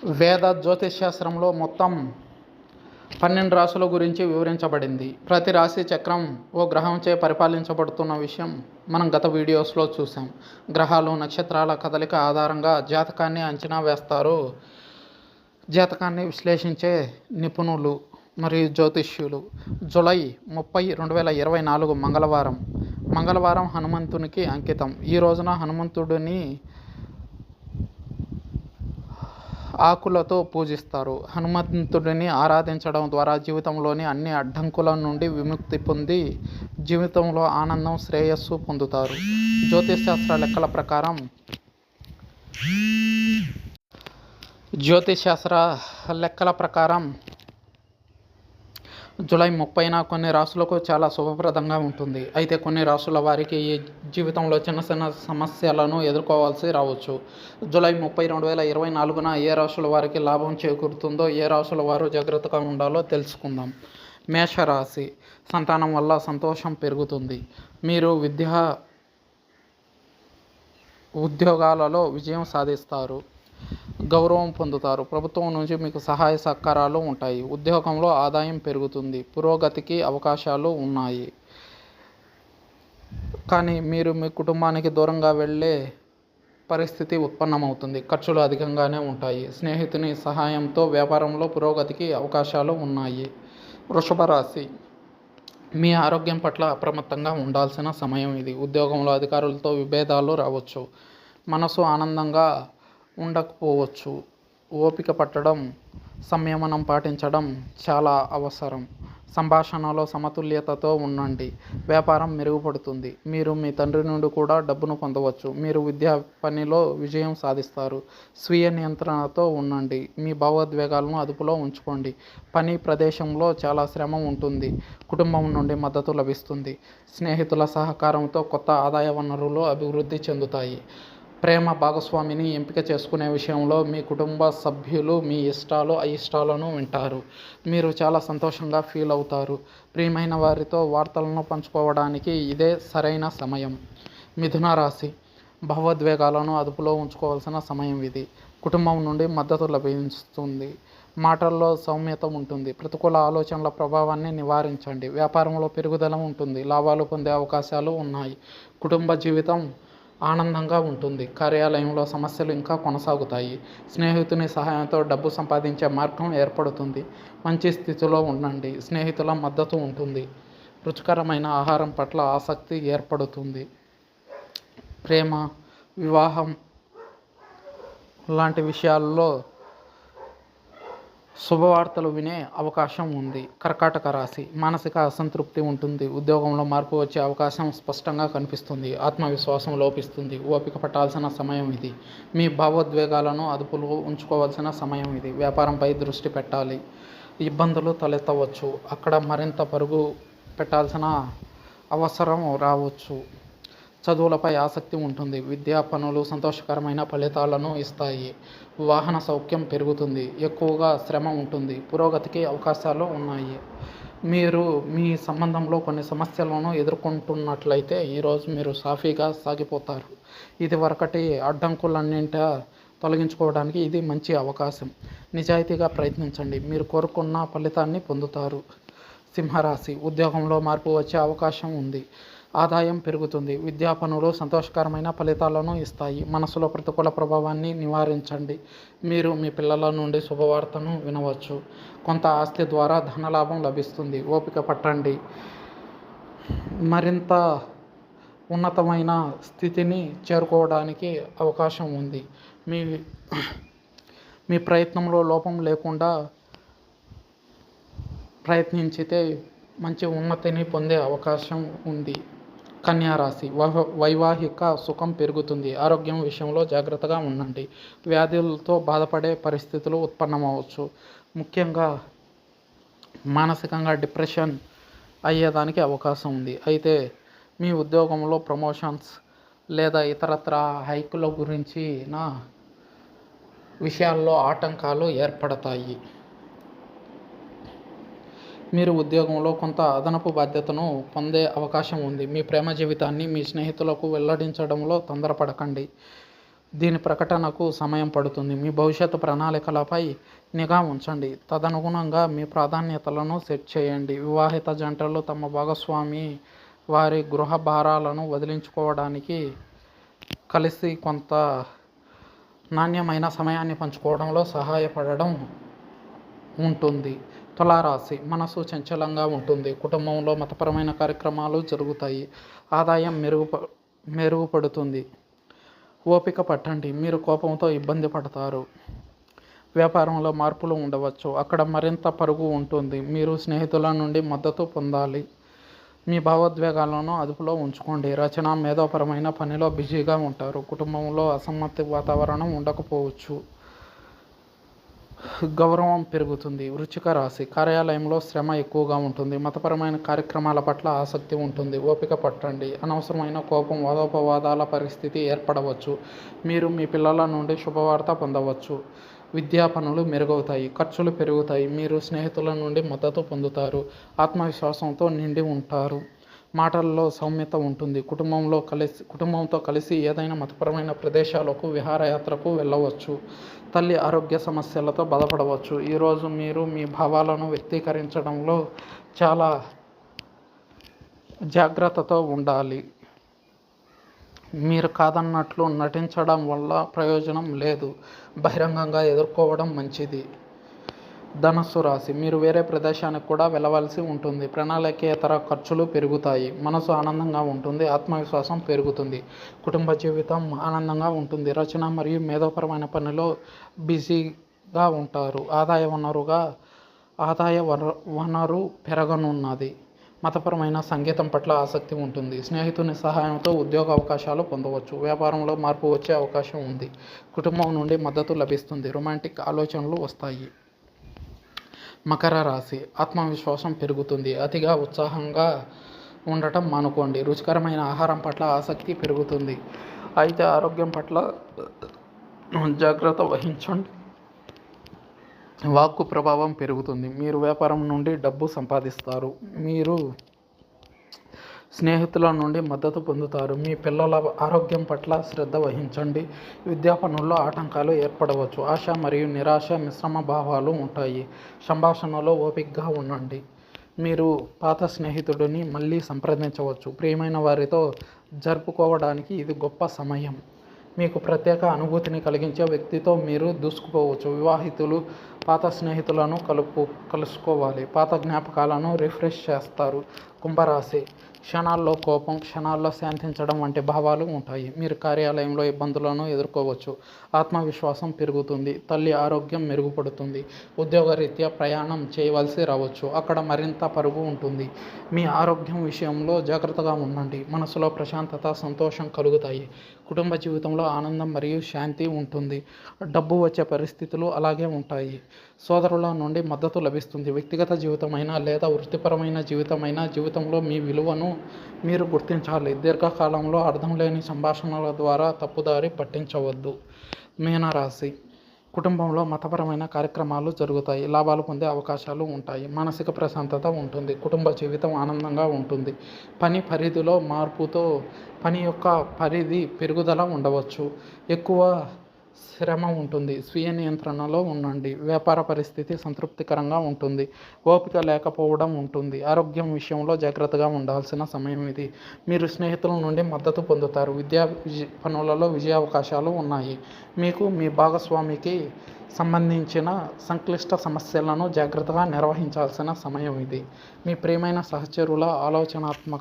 వేద జ్యోతిష్శాస్త్రంలో మొత్తం 12 రాశుల గురించి వివరించబడింది. ప్రతి రాశి చక్రం ఓ గ్రహంచే పరిపాలించబడుతున్న విషయం మనం గత వీడియోస్లో చూసాం. గ్రహాలు, నక్షత్రాల కదలిక ఆధారంగా జాతకాన్ని అంచనా వేస్తారు. జాతకాన్ని విశ్లేషించే నిపుణులు మరియు జ్యోతిష్యులు. జూలై 30, 2024 మంగళవారం హనుమంతునికి అంకితం. ఈ రోజున హనుమంతుడిని ఆకులతో పూజిస్తారు. హనుమంతుడిని ఆరాధించడం ద్వారా జీవితంలోని అన్ని అడ్డంకుల నుండి విముక్తి పొంది జీవితంలో ఆనందం, శ్రేయస్సు పొందుతారు. జ్యోతిషశాస్త్ర లెక్కల ప్రకారం జూలై 30న కొన్ని రాశులకు చాలా శుభప్రదంగా ఉంటుంది. అయితే కొన్ని రాశుల వారికి ఈ జీవితంలో చిన్న చిన్న సమస్యలను ఎదుర్కోవాల్సి రావచ్చు. జూలై 30, 2024న ఏ రాశుల వారికి లాభం చేకూరుతుందో, ఏ రాశుల వారు జాగ్రత్తగా ఉండాలో తెలుసుకుందాం. మేషరాశి. సంతానం వల్ల సంతోషం పెరుగుతుంది. మీరు ఉద్యోగాలలో విజయం సాధిస్తారు. గౌరవం పొందుతారు. ప్రభుత్వం నుంచి మీకు సహాయ సహకారాలు ఉంటాయి. ఉద్యోగంలో ఆదాయం పెరుగుతుంది. పురోగతికి అవకాశాలు ఉన్నాయి. కానీ మీరు మీ కుటుంబానికి దూరంగా వెళ్ళే పరిస్థితి ఉత్పన్నమవుతుంది. ఖర్చులు అధికంగానే ఉంటాయి. స్నేహితుని సహాయంతో వ్యాపారంలో పురోగతికి అవకాశాలు ఉన్నాయి. వృషభ రాశి. మీ ఆరోగ్యం పట్ల అప్రమత్తంగా ఉండాల్సిన సమయం ఇది. ఉద్యోగంలో అధికారులతో విభేదాలు రావచ్చు. మనసు ఆనందంగా ఉండకపోవచ్చు. ఓపిక పట్టడం, సంయమనం పాటించడం చాలా అవసరం. సంభాషణలో సమతుల్యతతో ఉండండి. వ్యాపారం మెరుగుపడుతుంది. మీరు మీ తండ్రి నుండి కూడా డబ్బును పొందవచ్చు. మీరు విద్యా పనిలో విజయం సాధిస్తారు. స్వీయ నియంత్రణతో ఉండండి. మీ భావోద్వేగాలను అదుపులో ఉంచుకోండి. పని ప్రదేశంలో చాలా శ్రమ ఉంటుంది. కుటుంబం నుండి మద్దతు లభిస్తుంది. స్నేహితుల సహకారంతో కొత్త ఆదాయ వనరులు అభివృద్ధి చెందుతాయి. ప్రేమ భాగస్వామిని ఎంపిక చేసుకునే విషయంలో మీ కుటుంబ సభ్యులు మీ ఇష్టాలు, అయిష్టాలను వింటారు. మీరు చాలా సంతోషంగా ఫీల్ అవుతారు. ప్రియమైన వారితో వార్తలను పంచుకోవడానికి ఇదే సరైన సమయం. మిథున రాశి. భావోద్వేగాలను అదుపులో ఉంచుకోవాల్సిన సమయం ఇది. కుటుంబం నుండి మద్దతు లభిస్తుంది. మాటల్లో సౌమ్యత ఉంటుంది. ప్రతికూల ఆలోచనల ప్రభావాన్ని నివారించండి. వ్యాపారంలో పెరుగుదల ఉంటుంది. లాభాలు పొందే అవకాశాలు ఉన్నాయి. కుటుంబ జీవితం ఆనందంగా ఉంటుంది. కార్యాలయంలో సమస్యలు ఇంకా కొనసాగుతాయి. స్నేహితుని సహాయంతో డబ్బు సంపాదించే మార్గం ఏర్పడుతుంది. మంచి స్థితిలో ఉండండి. స్నేహితుల మద్దతు ఉంటుంది. రుచికరమైన ఆహారం పట్ల ఆసక్తి ఏర్పడుతుంది. ప్రేమ, వివాహం లాంటి విషయాల్లో శుభవార్తలు వినే అవకాశం ఉంది. కర్కాటక రాశి. మానసిక అసంతృప్తి ఉంటుంది. ఉద్యోగంలో మార్పు వచ్చే అవకాశం స్పష్టంగా కనిపిస్తుంది. ఆత్మవిశ్వాసం లోపిస్తుంది. ఓపిక పట్టాల్సిన సమయం ఇది. మీ భావోద్వేగాలను అదుపులో ఉంచుకోవాల్సిన సమయం ఇది. వ్యాపారంపై దృష్టి పెట్టాలి. ఇబ్బందులు తలెత్తవచ్చు. అక్కడ మరింత పరుగు పెట్టాల్సిన అవసరం రావచ్చు. చదువులపై ఆసక్తి ఉంటుంది. విద్యా పనులు సంతోషకరమైన ఫలితాలను ఇస్తాయి. వాహన సౌఖ్యం పెరుగుతుంది. ఎక్కువగా శ్రమ ఉంటుంది. పురోగతికి అవకాశాలు ఉన్నాయి. మీరు మీ సంబంధంలో కొన్ని సమస్యలను ఎదుర్కొంటున్నట్లయితే ఈరోజు మీరు సాఫీగా సాగిపోతారు. ఇది వరకటి అడ్డంకులన్నింట తొలగించుకోవడానికి ఇది మంచి అవకాశం. నిజాయితీగా ప్రయత్నించండి. మీరు కోరుకున్న ఫలితాన్ని పొందుతారు. సింహరాశి. ఉద్యోగంలో మార్పు వచ్చే అవకాశం ఉంది. ఆదాయం పెరుగుతుంది. విద్యా పనులు సంతోషకరమైన ఫలితాలను ఇస్తాయి. మనసులో ప్రతికూల ప్రభావాన్ని నివారించండి. మీరు మీ పిల్లల నుండి శుభవార్తను వినవచ్చు. కొంత ఆస్తి ద్వారా ధనలాభం లభిస్తుంది. ఓపిక పట్టండి. మరింత ఉన్నతమైన స్థితిని చేరుకోవడానికి అవకాశం ఉంది. మీ ప్రయత్నంలో లోపం లేకుండా ప్రయత్నించితే మంచి ఉన్నతిని పొందే అవకాశం ఉంది. కన్యా రాశి. వైవాహిక సుఖం పెరుగుతుంది. ఆరోగ్యం విషయంలో జాగ్రత్తగా ఉండండి. వ్యాధులతో బాధపడే పరిస్థితులు ఉత్పన్నమవచ్చు. ముఖ్యంగా మానసికంగా డిప్రెషన్ అయ్యేదానికి అవకాశం ఉంది. అయితే మీ ఉద్యోగంలో ప్రమోషన్స్ లేదా ఇతరత్ర హైకుల గురించిన విషయాల్లో ఆటంకాలు ఏర్పడతాయి. మీరు ఉద్యోగంలో కొంత అదనపు బాధ్యతను పొందే అవకాశం ఉంది. మీ ప్రేమ జీవితాన్ని మీ స్నేహితులకు వెల్లడించడంలో తొందరపడకండి. దీని ప్రకటనకు సమయం పడుతుంది. మీ భవిష్యత్తు ప్రణాళికలపై నిఘా ఉంచండి. తదనుగుణంగా మీ ప్రాధాన్యతలను సెట్ చేయండి. వివాహిత జంటలు తమ భాగస్వామి వారి గృహ భారాలను వదిలించుకోవడానికి కలిసి కొంత నాణ్యమైన సమయాన్ని పంచుకోవడంలో సహాయపడడం ఉంటుంది. తులారాశి మనసు చంచలంగా ఉంటుంది. కుటుంబంలో మతపరమైన కార్యక్రమాలు జరుగుతాయి. ఆదాయం మెరుగుపడుతుంది. ఓపిక పట్టండి. మీరు కోపంతో ఇబ్బంది పడతారు. వ్యాపారంలో మార్పులు ఉండవచ్చు. అక్కడ మరింత పరుగు ఉంటుంది. మీరు స్నేహితుల నుండి మద్దతు పొందాలి. మీ భావోద్వేగాలను అదుపులో ఉంచుకోండి. రచన మేధోపరమైన పనిలో బిజీగా ఉంటారు. కుటుంబంలో అసమ్మతి వాతావరణం ఉండకపోవచ్చు. గౌరవం పెరుగుతుంది. వృశ్చిక రాశి కార్యాలయంలో శ్రమ ఎక్కువగా ఉంటుంది. మతపరమైన కార్యక్రమాల పట్ల ఆసక్తి ఉంటుంది. ఓపిక పట్టండి. అనవసరమైన కోపం, వాదోపవాదాల పరిస్థితి ఏర్పడవచ్చు. మీరు మీ పిల్లల నుండి శుభవార్త పొందవచ్చు. విద్యా పనులు మెరుగవుతాయి. ఖర్చులు పెరుగుతాయి. మీరు స్నేహితుల నుండి మద్దతు పొందుతారు. ఆత్మవిశ్వాసంతో నిండి ఉంటారు. మాటల్లో సౌమ్యత ఉంటుంది. కుటుంబంతో కలిసి ఏదైనా మతపరమైన ప్రదేశాలకు విహారయాత్రకు వెళ్ళవచ్చు. తల్లి ఆరోగ్య సమస్యలతో బాధపడవచ్చు. ఈరోజు మీరు మీ భావాలను వ్యక్తీకరించడంలో చాలా జాగ్రత్తతో ఉండాలి. మీరు కాదన్నట్లు నటించడం వల్ల ప్రయోజనం లేదు. బహిరంగంగా ఎదుర్కోవడం మంచిది. ధనస్సు రాశి మీరు వేరే ప్రదేశానికి కూడా వెళ్ళవలసి ఉంటుంది. ప్రణాళికేతర ఖర్చులు పెరుగుతాయి. మనసు ఆనందంగా ఉంటుంది. ఆత్మవిశ్వాసం పెరుగుతుంది. కుటుంబ జీవితం ఆనందంగా ఉంటుంది. రచన మరియు మేధోపరమైన పనిలో బిజీగా ఉంటారు. ఆదాయ వనరు పెరగనున్నది. మతపరమైన సంగీతం పట్ల ఆసక్తి ఉంటుంది. స్నేహితుని సహాయంతో ఉద్యోగ అవకాశాలు పొందవచ్చు. వ్యాపారంలో మార్పు వచ్చే అవకాశం ఉంది. కుటుంబం నుండి మద్దతు లభిస్తుంది. రొమాంటిక్ ఆలోచనలు వస్తాయి. మకర రాశి ఆత్మవిశ్వాసం పెరుగుతుంది. అతిగా ఉత్సాహంగా ఉండటం మానుకోండి. రుచికరమైన ఆహారం పట్ల ఆసక్తి పెరుగుతుంది. అయితే ఆరోగ్యం పట్ల జాగ్రత్త వహించండి. వాక్కు ప్రభావం పెరుగుతుంది. మీరు వ్యాపారం నుండి డబ్బు సంపాదిస్తారు. మీరు స్నేహితుల నుండి మద్దతు పొందుతారు. మీ పిల్లల ఆరోగ్యం పట్ల శ్రద్ధ వహించండి. విద్యా పనుల్లో ఆటంకాలు ఏర్పడవచ్చు. ఆశ మరియు నిరాశ మిశ్రమ భావాలు ఉంటాయి. సంభాషణలో ఓపికగా ఉండండి. మీరు పాత స్నేహితుడిని మళ్ళీ సంప్రదించవచ్చు. ప్రియమైన వారితో జరుపుకోవడానికి ఇది గొప్ప సమయం. మీకు ప్రత్యేక అనుభూతిని కలిగించే వ్యక్తితో మీరు దూసుకుపోవచ్చు. వివాహితులు పాత స్నేహితులను కలుసుకోవాలి. పాత జ్ఞాపకాలను రిఫ్రెష్ చేస్తారు. కుంభరాశి క్షణాల్లో కోపం, క్షణాల్లో శాంతించడం వంటి భావాలు ఉంటాయి. మీరు కార్యాలయంలో ఇబ్బందులను ఎదుర్కోవచ్చు. ఆత్మవిశ్వాసం పెరుగుతుంది. తల్లి ఆరోగ్యం మెరుగుపడుతుంది. ఉద్యోగరీత్యా ప్రయాణం చేయవలసి రావచ్చు. అక్కడ మరింత పరుగు ఉంటుంది. మీ ఆరోగ్యం విషయంలో జాగ్రత్తగా ఉండండి. మనసులో ప్రశాంతత, సంతోషం కలుగుతాయి. కుటుంబ జీవితంలో ఆనందం మరియు శాంతి ఉంటుంది. డబ్బు వచ్చే పరిస్థితులు అలాగే ఉంటాయి. సోదరుల నుండి మద్దతు లభిస్తుంది. వ్యక్తిగత జీవితమైనా లేదా వృత్తిపరమైన జీవితంలో మీ విలువను మీరు గుర్తించాలి. దీర్ఘకాలంలో అర్థం లేని సంభాషణల ద్వారా తప్పుదారి పట్టించవద్దు. మీనరాశి కుటుంబంలో మతపరమైన కార్యక్రమాలు జరుగుతాయి. లాభాలు పొందే అవకాశాలు ఉంటాయి. మానసిక ప్రశాంతత ఉంటుంది. కుటుంబ జీవితం ఆనందంగా ఉంటుంది. పని పరిధిలో మార్పుతో పని యొక్క పరిధి పెరుగుదల ఉండవచ్చు. ఎక్కువ శ్రమ ఉంటుంది. స్వీయ నియంత్రణలో ఉండండి. వ్యాపార పరిస్థితి సంతృప్తికరంగా ఉంటుంది. ఓపిక లేకపోవడం ఉంటుంది. ఆరోగ్యం విషయంలో జాగ్రత్తగా ఉండాల్సిన సమయం ఇది. మీరు స్నేహితుల నుండి మద్దతు పొందుతారు. పనులలో విజయావకాశాలు ఉన్నాయి. మీకు మీ భాగస్వామికి సంబంధించిన సంక్లిష్ట సమస్యలను జాగ్రత్తగా నిర్వహించాల్సిన సమయం ఇది. మీ ప్రియమైన సహచరుల ఆలోచనాత్మక